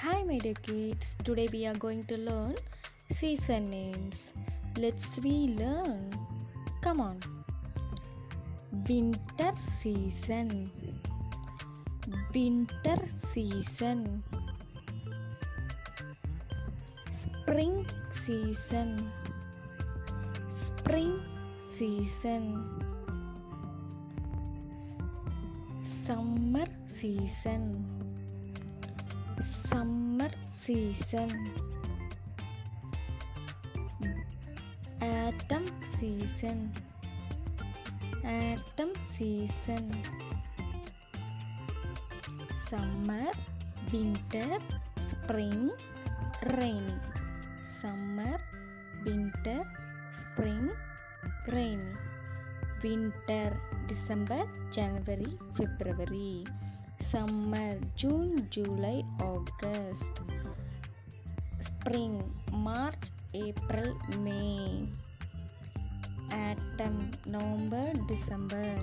Hi my dear kids, today we are going to learn season names. Let's learn. Come on. Winter season. Winter season. Spring season. Spring season. Summer season. Summer season. Autumn season. Autumn season. Summer, winter, spring, rainy. Summer, winter, spring, rainy. Winter, December, January, February. Summer, June, July, August. Spring, March, April, May. Autumn, November, December.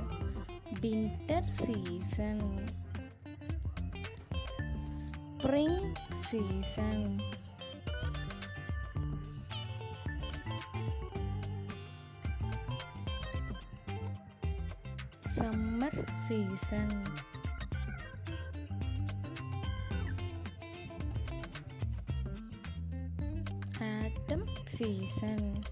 Winter season. Spring season. Summer season. Autumn season.